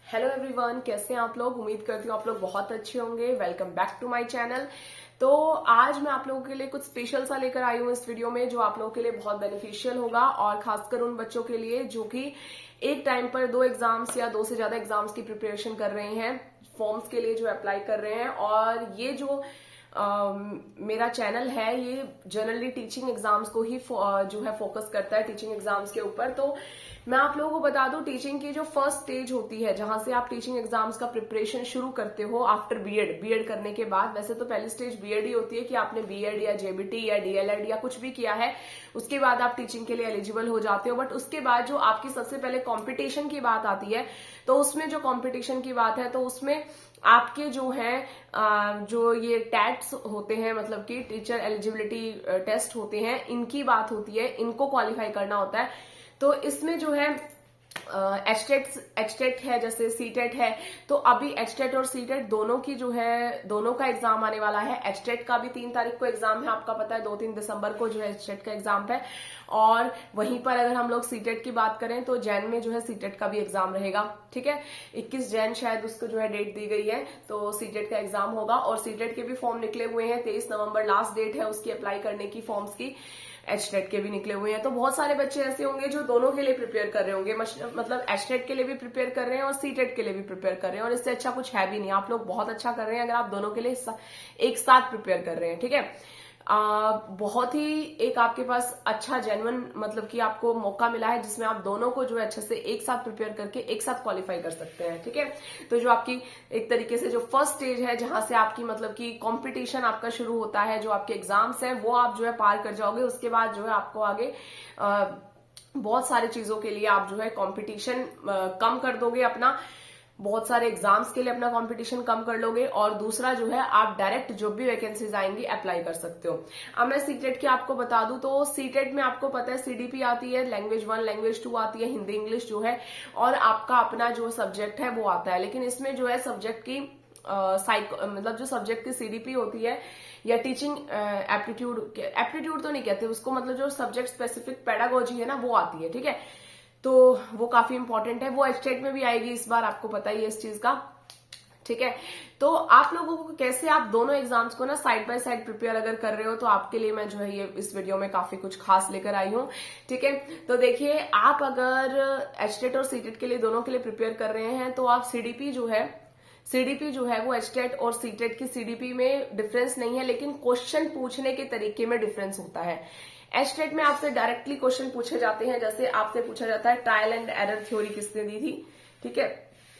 Hello everyone, कैसे हैं आप लोग। उम्मीद करती हूँ आप लोग बहुत अच्छे होंगे। Welcome back to my channel. तो आज मैं आप लोगों के लिए कुछ स्पेशल सा लेकर आई हूँ इस वीडियो में, जो आप लोगों के लिए बहुत बेनिफिशियल होगा, और खासकर उन बच्चों के लिए जो कि एक टाइम पर 2 एग्जाम्स या 2 से ज्यादा एग्जाम्स की प्रिपरेशन कर रहे हैं, फॉर्म्स के लिए जो अप्लाई कर रहे हैं। और ये जो मेरा चैनल है ये जनरली टीचिंग एग्जाम्स को ही जो है फोकस करता है, टीचिंग एग्जाम्स के ऊपर। तो मैं आप लोगों को बता दूं, टीचिंग की जो फर्स्ट स्टेज होती है जहां से आप टीचिंग एग्जाम्स का प्रिपरेशन शुरू करते हो आफ्टर बीएड करने के बाद। वैसे तो पहली स्टेज बीएड ही होती है कि आपने बीएड या जेबीटी या डीएलएड या कुछ भी किया है, उसके बाद आप टीचिंग के लिए एलिजिबल हो जाते हो। बट उसके बाद जो आपकी सबसे पहले कंपटीशन की बात आती है, तो उसमें जो कंपटीशन की बात है तो उसमें आपके जो है जो ये टेट्स होते हैं, मतलब कि टीचर एलिजिबिलिटी टेस्ट होते हैं, इनकी बात होती है, इनको क्वालिफाई करना होता है। तो इसमें जो है एचटेट है, जैसे सीटेट है। तो अभी एचटेट और सीटेट दोनों की जो है, दोनों का एग्जाम आने वाला है। एचटेट का भी 3 तारीख को एग्जाम है, आपका पता है 2-3 दिसंबर को जो है एचटेट का एग्जाम है। और वहीं पर अगर हम लोग सीटेट की बात करें तो जैन में जो है सीटेट का भी एग्जाम रहेगा। ठीक है, 21 जैन शायद उसको जो है डेट दी गई है, तो सीटेट का एग्जाम होगा। और सीटेट के भी फॉर्म निकले हुए हैं, 23 नवंबर लास्ट डेट है उसकी अप्लाई करने की, फॉर्म्स की। एचटेट के भी निकले हुए हैं। तो बहुत सारे बच्चे ऐसे होंगे जो दोनों के लिए प्रिपेयर कर रहे होंगे, मतलब एचटेट के लिए भी प्रिपेयर कर रहे हैं और सीटेट के लिए भी प्रिपेयर कर रहे हैं। और इससे अच्छा कुछ है भी नहीं, आप लोग बहुत अच्छा कर रहे हैं अगर आप दोनों के लिए एक साथ प्रिपेयर कर रहे हैं। ठीक है, बहुत ही एक आपके पास अच्छा जेन्युइन, मतलब कि आपको मौका मिला है जिसमें आप दोनों को जो है अच्छे से एक साथ प्रिपेयर करके एक साथ क्वालिफाई कर सकते हैं। ठीक है, तो जो आपकी एक तरीके से जो फर्स्ट स्टेज है जहां से आपकी मतलब कि कंपटीशन आपका शुरू होता है, जो आपके एग्जाम्स हैं वो आप जो है पार कर जाओगे। उसके बाद जो है आपको आगे बहुत सारी चीजों के लिए आप जो है कंपटीशन कम कर दोगे अपना, बहुत सारे एग्जाम्स के लिए अपना कंपटीशन कम कर लोगे। और दूसरा जो है आप डायरेक्ट जो भी वैकेंसीज आएंगी अप्लाई कर सकते हो। अब मैं सीटेट की आपको बता दूं तो सीटेट में आपको पता है सीडीपी आती है, लैंग्वेज 1 लैंग्वेज 2 आती है, हिंदी इंग्लिश जो है, और आपका अपना जो सब्जेक्ट है वो आता है। लेकिन इसमें जो है सब्जेक्ट की मतलब जो सब्जेक्ट की सीडीपी होती है या टीचिंग एप्टीट्यूड तो नहीं कहते उसको, मतलब जो सब्जेक्ट स्पेसिफिक पेडागोजी है ना, वो आती है। ठीक है, तो वो काफी इंपॉर्टेंट है, वो एचटेट में भी आएगी इस बार, आपको पता ही है इस चीज का। ठीक है, तो आप लोगों को कैसे आप दोनों एग्जाम्स को ना साइड बाय साइड प्रिपेयर अगर कर रहे हो, तो आपके लिए मैं जो है ये इस वीडियो में काफी कुछ खास लेकर आई हूं। ठीक है, तो देखिए, आप अगर एचटेट और सीटेट के लिए दोनों के लिए प्रिपेयर कर रहे हैं, तो आप सीडीपी जो है वो एचटेट और सीटेट की सीडीपी में डिफरेंस नहीं है, लेकिन क्वेश्चन पूछने के तरीके में डिफरेंस होता है। एचटेट में आपसे डायरेक्टली क्वेश्चन पूछे जाते हैं, जैसे आपसे पूछा जाता है ट्रायल एंड एरर थ्योरी किसने दी थी। ठीक है,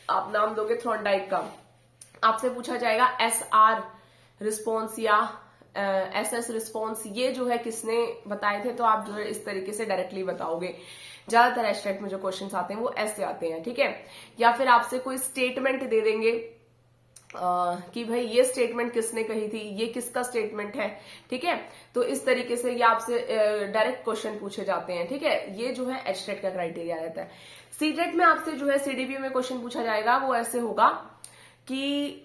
आप नाम दोगे थॉर्नडाइक का, आपसे पूछा जाएगा एसआर रिस्पॉन्स या एसएस रिस्पॉन्स, ये जो है किसने बताए थे, तो आप जो है इस तरीके से डायरेक्टली बताओगे। ज्यादातर एचटेट में जो क्वेश्चंस आते हैं वो ऐसे आते हैं। ठीक है, या फिर आपसे कोई स्टेटमेंट दे देंगे कि भाई ये स्टेटमेंट किसने कही थी, ये किसका स्टेटमेंट है। ठीक है, तो इस तरीके से ये आपसे डायरेक्ट क्वेश्चन पूछे जाते हैं। ठीक है, ये जो है एचटेट का क्राइटेरिया रहता है। सीटेट में आपसे जो है सीडीपी में क्वेश्चन पूछा जाएगा, वो ऐसे होगा कि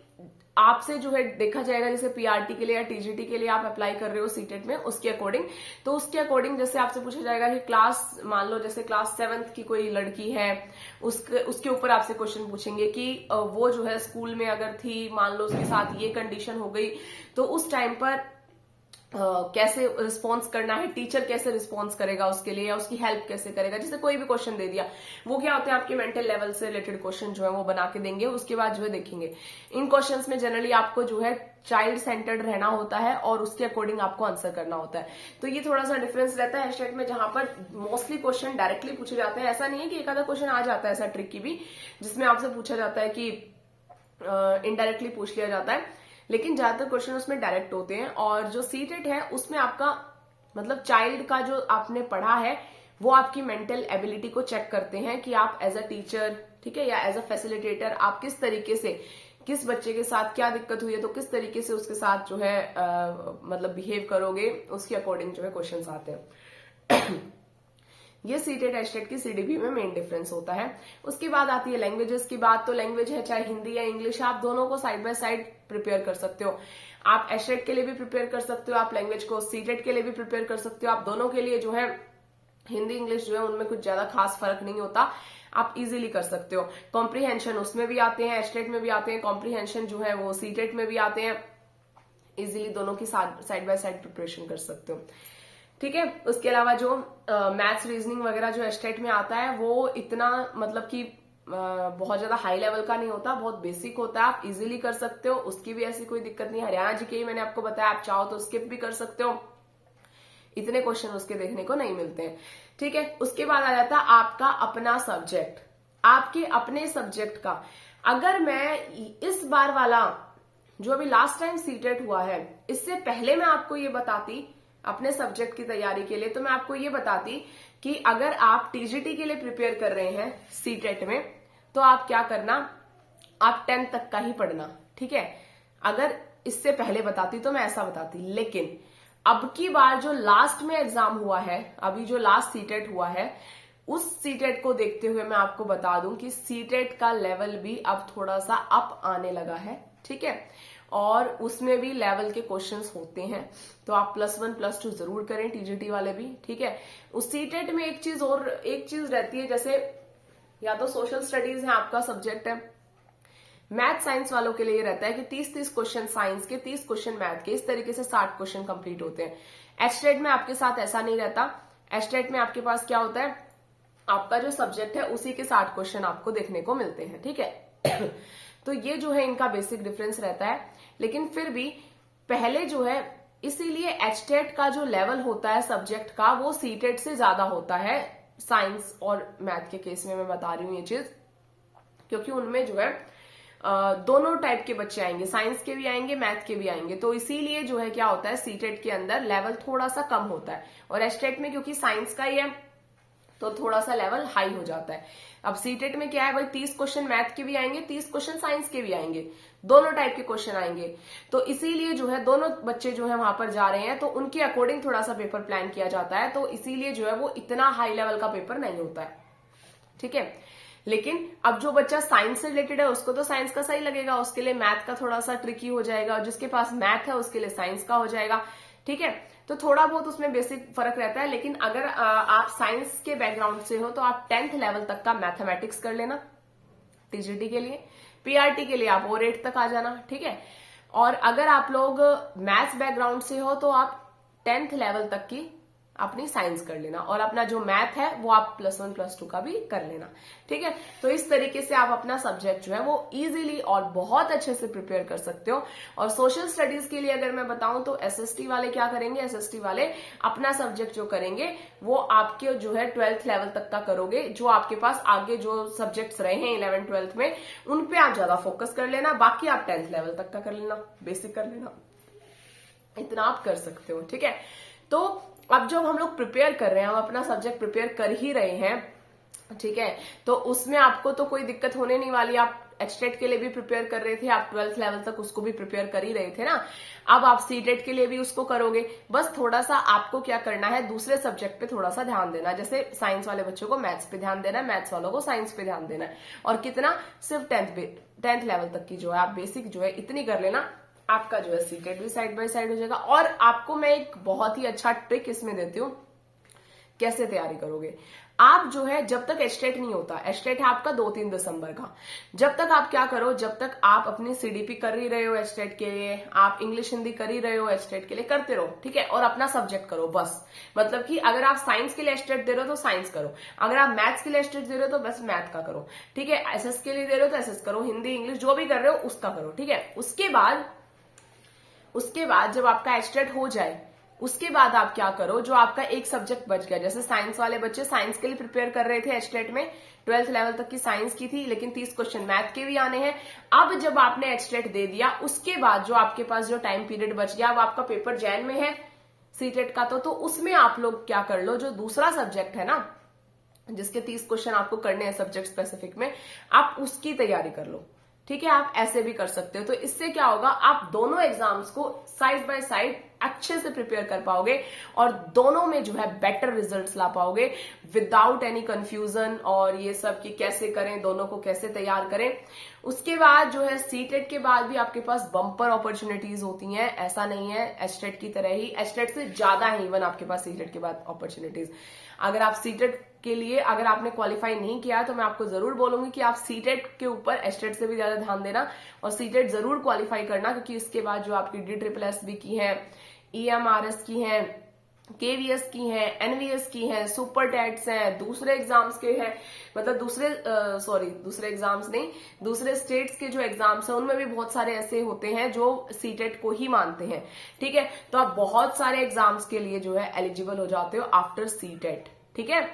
आपसे जो है देखा जाएगा, जैसे पीआरटी के लिए या टीजीटी के लिए आप अप्लाई कर रहे हो सीटेट में, उसके अकॉर्डिंग, तो उसके अकॉर्डिंग जैसे आपसे पूछा जाएगा कि क्लास, मान लो जैसे क्लास 7th की कोई लड़की है, उसके ऊपर आपसे क्वेश्चन पूछेंगे कि वो जो है स्कूल में अगर थी, मान लो उसके साथ ये कंडीशन हो गई, तो उस टाइम पर कैसे रिस्पॉन्स करना है, टीचर कैसे रिस्पॉन्स करेगा उसके लिए, या उसकी हेल्प कैसे करेगा। जैसे कोई भी क्वेश्चन दे दिया, वो क्या होते हैं आपके मेंटल लेवल से रिलेटेड क्वेश्चन जो है वो बना के देंगे। उसके बाद जो है देखेंगे, इन क्वेश्चंस में जनरली आपको जो है चाइल्ड सेंटर्ड रहना होता है और उसके अकॉर्डिंग आपको आंसर करना होता है। तो ये थोड़ा सा डिफरेंस रहता है एचटेट में, जहां पर मोस्टली क्वेश्चन डायरेक्टली पूछे जाते हैं। ऐसा नहीं है कि एक आधा क्वेश्चन आ जाता है ऐसा ट्रिकी भी, जिसमें आपसे पूछा जाता है कि इनडायरेक्टली पूछ लिया जाता है, लेकिन ज्यादातर क्वेश्चन उसमें डायरेक्ट होते हैं। और जो सीटेट है उसमें आपका मतलब चाइल्ड का जो आपने पढ़ा है वो आपकी मेंटल एबिलिटी को चेक करते हैं कि आप एज अ टीचर, ठीक है, या एज अ फैसिलिटेटर आप किस तरीके से, किस बच्चे के साथ क्या दिक्कत हुई है तो किस तरीके से उसके साथ जो है मतलब बिहेव करोगे, उसके अकॉर्डिंग जो है क्वेश्चंस आते हैं। ये सीटेट एचटेट की सीडीपी में मेन डिफरेंस होता है। उसके बाद आती है लैंग्वेजेस की बात। तो लैंग्वेज है चाहे हिंदी या इंग्लिश, आप दोनों को साइड बाय साइड प्रिपेयर कर सकते हो। आप एचटेट के लिए भी प्रिपेयर कर सकते हो, आप लैंग्वेज को सीटेट के लिए भी प्रिपेयर कर सकते हो। आप दोनों के लिए जो है हिंदी इंग्लिश जो है उनमें कुछ ज्यादा खास फर्क नहीं होता, आप इजीली कर सकते हो। कॉम्प्रीहेंशन उसमें भी आते हैं, एस्टेट में भी आते हैं, कॉम्प्रीहेंशन जो है वो सीटेट में भी आते हैं, इजीली दोनों की साइड बाय साइड प्रिपरेशन कर सकते हो। ठीक है, उसके अलावा जो मैथ्स रीजनिंग वगैरह जो एस्टेट में आता है वो इतना मतलब कि बहुत ज्यादा हाई लेवल का नहीं होता, बहुत बेसिक होता है, आप इजीली कर सकते हो, उसकी भी ऐसी कोई दिक्कत नहीं। हरियाणा जी के ही मैंने आपको बताया, आप चाहो तो स्किप भी कर सकते हो, इतने क्वेश्चन उसके देखने को नहीं मिलते हैं। ठीक है, उसके बाद आ जाता है आपका अपना सब्जेक्ट, आपके अपने सब्जेक्ट का। अगर मैं इस बार वाला जो अभी लास्ट टाइम सीटेट हुआ है, इससे पहले मैं आपको ये बताती अपने सब्जेक्ट की तैयारी के लिए, तो मैं आपको ये बताती कि अगर आप टीजीटी के लिए प्रिपेयर कर रहे हैं सीटेट में, तो आप क्या करना, आप 10th तक का ही पढ़ना। ठीक है, अगर इससे पहले बताती तो मैं ऐसा बताती, लेकिन अब की बार जो लास्ट में एग्जाम हुआ है, अभी जो लास्ट सीटेट हुआ है, उस सीटेट को देखते हुए मैं आपको बता दूं कि सीटेट का लेवल भी अब थोड़ा सा अप आने लगा है। ठीक है, और उसमें भी लेवल के क्वेश्चंस होते हैं, तो आप +1 +2 जरूर करें, टीजीटी वाले भी। ठीक है, उस सीटेट में एक चीज रहती है, जैसे या तो सोशल स्टडीज है आपका सब्जेक्ट है, मैथ साइंस वालों के लिए ये रहता है कि 30-30 क्वेश्चन साइंस के, 30 क्वेश्चन मैथ के, इस तरीके से 60 क्वेश्चन कंप्लीट होते हैं। एस्टेट में आपके साथ ऐसा नहीं रहता, एस्टेट में आपके पास क्या होता है, आपका जो सब्जेक्ट है उसी के 60 क्वेश्चन आपको देखने को मिलते हैं। ठीक है तो ये जो है इनका बेसिक डिफरेंस रहता है, लेकिन फिर भी पहले जो है, इसीलिए एचटेट का जो लेवल होता है सब्जेक्ट का वो सीटेट से ज्यादा होता है साइंस और मैथ के केस में। मैं बता रही हूँ ये चीज क्योंकि उनमें जो है दोनों टाइप के बच्चे आएंगे, साइंस के भी आएंगे, मैथ के भी आएंगे, तो इसीलिए जो है क्या होता है, सीटेट के अंदर लेवल थोड़ा सा कम होता है, और एचटेट में क्योंकि साइंस का ही है तो थोड़ा सा लेवल हाई हो जाता है। अब सीटेट में क्या है भाई, 30 क्वेश्चन मैथ के भी आएंगे, 30 क्वेश्चन साइंस के भी आएंगे, दोनों टाइप के क्वेश्चन आएंगे, तो इसीलिए जो है दोनों बच्चे जो है वहां पर जा रहे हैं, तो उनके अकॉर्डिंग थोड़ा सा पेपर प्लान किया जाता है, तो इसीलिए जो है वो इतना हाई लेवल का पेपर नहीं होता है। ठीक है, लेकिन अब जो बच्चा साइंस से रिलेटेड है उसको तो साइंस का सही लगेगा, उसके लिए मैथ का थोड़ा सा ट्रिकी हो जाएगा, और जिसके पास मैथ है उसके लिए साइंस का हो जाएगा। ठीक है, तो थोड़ा बहुत उसमें बेसिक फर्क रहता है, लेकिन अगर आप साइंस के बैकग्राउंड से हो तो आप 10th लेवल तक का मैथमेटिक्स कर लेना टीजीटी के लिए, पीआरटी के लिए आप और 8 तक आ जाना। ठीक है, और अगर आप लोग मैथ्स बैकग्राउंड से हो तो आप 10th लेवल तक की अपनी साइंस कर लेना, और अपना जो मैथ है वो आप +1 +2 का भी कर लेना। ठीक है, तो इस तरीके से आप अपना सब्जेक्ट जो है वो इजीली और बहुत अच्छे से प्रिपेयर कर सकते हो। और सोशल स्टडीज के लिए अगर मैं बताऊं तो एसएसटी वाले क्या करेंगे, एसएसटी वाले अपना सब्जेक्ट जो करेंगे वो आपके जो है 12th लेवल तक का करोगे, जो आपके पास आगे जो सब्जेक्ट्स रहे हैं 11th 12th में उन पे आप ज्यादा फोकस कर लेना, बाकी आप 10th लेवल तक का कर लेना, बेसिक कर लेना, इतना आप कर सकते हो। ठीक है, तो अब जब हम लोग प्रिपेयर कर रहे हैं, हम अपना सब्जेक्ट प्रिपेयर कर ही रहे हैं, ठीक है, तो उसमें आपको तो कोई दिक्कत होने नहीं वाली। आप एचटेट के लिए भी प्रिपेयर कर रहे थे, आप 12th लेवल तक उसको भी प्रिपेयर कर ही रहे थे ना, अब आप सीटेट के लिए भी उसको करोगे। बस थोड़ा सा आपको क्या करना है, दूसरे सब्जेक्ट पे थोड़ा सा ध्यान देना, जैसे साइंस वाले बच्चों को मैथ्स पे ध्यान देना है, मैथ्स वालों को साइंस पे ध्यान देना है, और कितना, सिर्फ 10th लेवल तक की जो है आप बेसिक जो है इतनी कर लेना, आपका जो है सीटेट भी साइड बाय साइड हो जाएगा। और आपको मैं एक बहुत ही अच्छा ट्रिक इसमें देती हूँ, कैसे तैयारी करोगे आप जो है, जब तक एचटेट नहीं होता, एचटेट है आपका 2-3 दिसंबर का, जब तक आप क्या करो, जब तक आप अपनी सीडीपी कर ही रहे हो एचटेट के लिए, आप इंग्लिश हिंदी कर ही रहे हो एचटेट के लिए, करते रहो। ठीक है, और अपना सब्जेक्ट करो बस, मतलब कि अगर आप साइंस के लिए एचटेट दे रहे हो तो साइंस करो, अगर आप मैथ्स के लिए एचटेट दे रहे हो तो बस मैथ का करो। ठीक है, एसएस के लिए दे रहे हो तो एसएस करो, हिंदी इंग्लिश जो भी कर रहे हो उसका करो। ठीक है, उसके बाद जब आपका एचटेट हो जाए, उसके बाद आप क्या करो, जो आपका एक सब्जेक्ट बच गया, जैसे साइंस वाले बच्चे साइंस के लिए प्रिपेयर कर रहे थे एचटेट में, 12th लेवल तक की साइंस की थी, लेकिन 30 क्वेश्चन मैथ के भी आने हैं। अब जब आपने एचटेट दे दिया, उसके बाद जो आपके पास जो टाइम पीरियड बच गया, अब आपका पेपर जैन में है सीटेट का, तो उसमें आप लोग क्या कर लो, जो दूसरा सब्जेक्ट है ना, जिसके 30 क्वेश्चन आपको करने हैं सब्जेक्ट स्पेसिफिक में, आप उसकी तैयारी कर लो। ठीक है, आप ऐसे भी कर सकते हो, तो इससे क्या होगा, आप दोनों एग्जाम्स को साइड बाय साइड अच्छे से प्रिपेयर कर पाओगे और दोनों में जो है बेटर रिजल्ट्स ला पाओगे विदाउट एनी कंफ्यूजन और ये सब कि कैसे करें, दोनों को कैसे तैयार करें। उसके बाद जो है सीटेट के बाद भी आपके पास बम्पर अपॉर्चुनिटीज होती हैं, ऐसा नहीं है एचटेट की तरह ही, एचटेट से ज्यादा है इवन आपके पास सीटेट के बाद अपॉर्चुनिटीज। अगर आप सीटेट के लिए अगर आपने क्वालिफाई नहीं किया तो मैं आपको जरूर बोलूंगी कि आप सीटेट के ऊपर एचटेट से भी ज्यादा ध्यान देना और सीटेट जरूर क्वालिफाई करना, क्योंकि इसके बाद जो आपकी DSSB की है, EMRS की है, KVS की हैं, NVS की हैं, सुपर टेट्स हैं, दूसरे एग्जाम्स के हैं, मतलब दूसरे एग्जाम्स नहीं, दूसरे स्टेट्स के जो एग्जाम्स हैं उनमें भी बहुत सारे ऐसे होते हैं जो सीटेट को ही मानते हैं। ठीक है, तो आप बहुत सारे एग्जाम्स के लिए जो है एलिजिबल हो जाते हो आफ्टर सीटेट। ठीक है,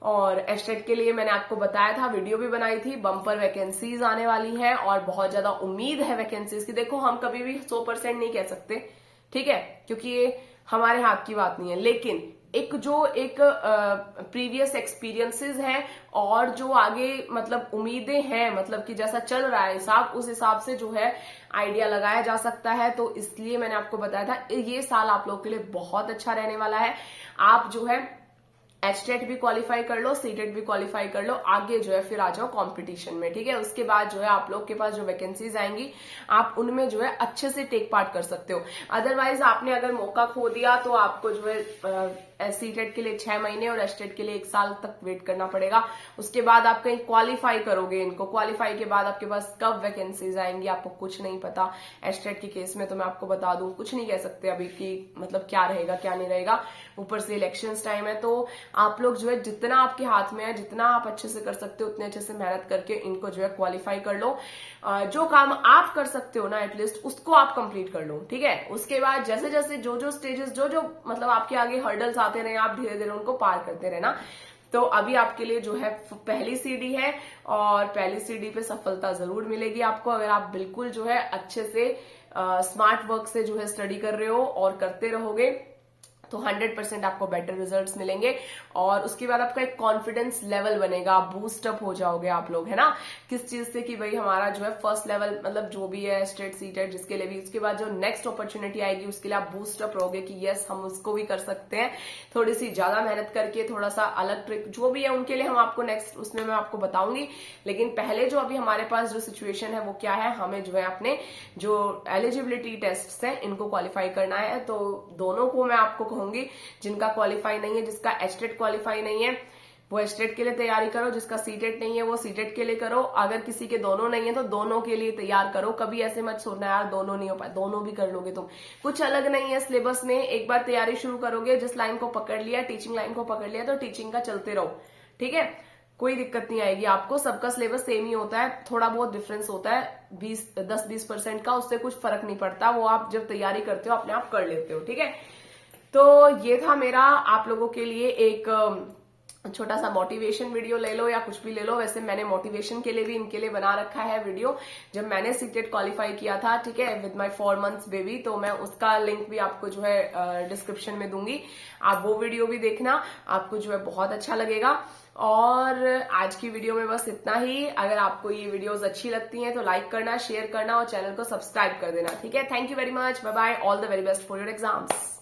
और एचटेट के लिए मैंने आपको बताया था, वीडियो भी बनाई थी, बम्पर वैकेंसीज आने वाली है और बहुत ज्यादा उम्मीद है वैकेंसीज की। देखो हम कभी भी 100% नहीं कह सकते, ठीक है, क्योंकि ये हमारे हाथ की बात नहीं है, लेकिन एक प्रीवियस एक्सपीरियंसेस हैं और जो आगे मतलब उम्मीदें हैं, मतलब कि जैसा चल रहा है हिसाब, उस हिसाब से जो है आइडिया लगाया जा सकता है। तो इसलिए मैंने आपको बताया था ये साल आप लोगों के लिए बहुत अच्छा रहने वाला है। आप जो है एचटेट भी क्वालिफाई कर लो, सीटेट भी क्वालिफाई कर लो, आगे जो है फिर आ जाओ कंपटीशन में। ठीक है, उसके बाद जो है आप लोग के पास जो वैकेंसीज आएंगी आप उनमें जो है अच्छे से टेक पार्ट कर सकते हो। अदरवाइज आपने अगर मौका खो दिया तो आपको जो है सीटेट के लिए 6 महीने और एचटेट के लिए 1 साल तक वेट करना पड़ेगा। उसके बाद आप कहीं क्वालिफाई करोगे इनको, क्वालिफाई के बाद आपके पास कब वैकेंसीज आएंगी आपको कुछ नहीं पता। एचटेट के केस में तो मैं आपको बता दूं, कुछ नहीं कह सकते अभी कि मतलब क्या रहेगा क्या नहीं रहेगा, ऊपर से इलेक्शंस टाइम है। तो आप लोग जो है जितना आपके हाथ में है, जितना आप अच्छे से कर सकते हो उतने अच्छे से मेहनत करके इनको जो है क्वालिफाई कर लो। जो काम आप कर सकते हो ना एटलीस्ट उसको आप कंप्लीट कर लो। ठीक है, उसके बाद जैसे जैसे जो स्टेजेस जो मतलब आपके आगे हर्डल्स आते रहे, आप धीरे धीरे उनको पार करते रहना। तो अभी आपके लिए जो है पहली सीढ़ी है और पहली सीढ़ी पे सफलता जरूर मिलेगी आपको, अगर आप बिल्कुल जो है अच्छे से स्मार्ट वर्क से जो है स्टडी कर रहे हो और करते रहोगे तो 100% आपको बेटर रिजल्ट्स मिलेंगे। और उसके बाद आपका एक कॉन्फिडेंस लेवल बनेगा, आप बूस्ट अप हो जाओगे आप लोग, है ना, किस चीज से कि भाई हमारा जो है फर्स्ट लेवल मतलब जो भी है स्टेट सीटेट जिसके लिए भी, उसके बाद जो नेक्स्ट अपॉर्चुनिटी आएगी उसके लिए आप बूस्ट अप रहोगे कि यस हम उसको भी कर सकते हैं, थोड़ी सी ज्यादा मेहनत करके, थोड़ा सा अलग ट्रिक जो भी है उनके लिए हम आपको नेक्स्ट उसमें मैं आपको बताऊंगी। लेकिन पहले जो अभी हमारे पास जो सिचुएशन है वो क्या है, हमें जो है अपने जो एलिजिबिलिटी टेस्ट है इनको क्वालिफाई करना है। तो दोनों को मैं आपको होंगी, जिनका क्वालिफाई नहीं है, जिसका एचटेट क्वालिफाई नहीं है वो एचटेट के लिए तैयारी करो, जिसका सीटेट नहीं है वो सीटेट के लिए करो, अगर किसी के दोनों नहीं है तो दोनों के लिए तैयार करो। कभी ऐसे मत सोचना यार दोनों नहीं हो पाए, दोनों भी कर लोगे तुम, कुछ अलग नहीं है सिलेबस में। एक बार तैयारी शुरू करोगे, जिस लाइन को पकड़ लिया, टीचिंग लाइन को पकड़ लिया तो टीचिंग का चलते रहो। ठीक है, कोई दिक्कत नहीं आएगी आपको, सबका सिलेबस सेम ही होता है, थोड़ा बहुत डिफरेंस होता है 10-20% का, उससे कुछ फर्क नहीं पड़ता, वो आप जब तैयारी करते हो अपने आप कर लेते हो। ठीक है, तो ये था मेरा आप लोगों के लिए एक छोटा सा मोटिवेशन वीडियो, ले लो या कुछ भी ले लो। वैसे मैंने मोटिवेशन के लिए भी इनके लिए बना रखा है वीडियो, जब मैंने सीटेट क्वालिफाई किया था, ठीक है, विद माय 4 months बेबी, तो मैं उसका लिंक भी आपको जो है डिस्क्रिप्शन में दूंगी, आप वो वीडियो भी देखना, आपको जो है बहुत अच्छा लगेगा। और आज की वीडियो में बस इतना ही। अगर आपको ये वीडियोस अच्छी लगती हैं तो लाइक करना, शेयर करना और चैनल को सब्सक्राइब कर देना। ठीक है, thank you very much, bye bye, all the very best for your exams.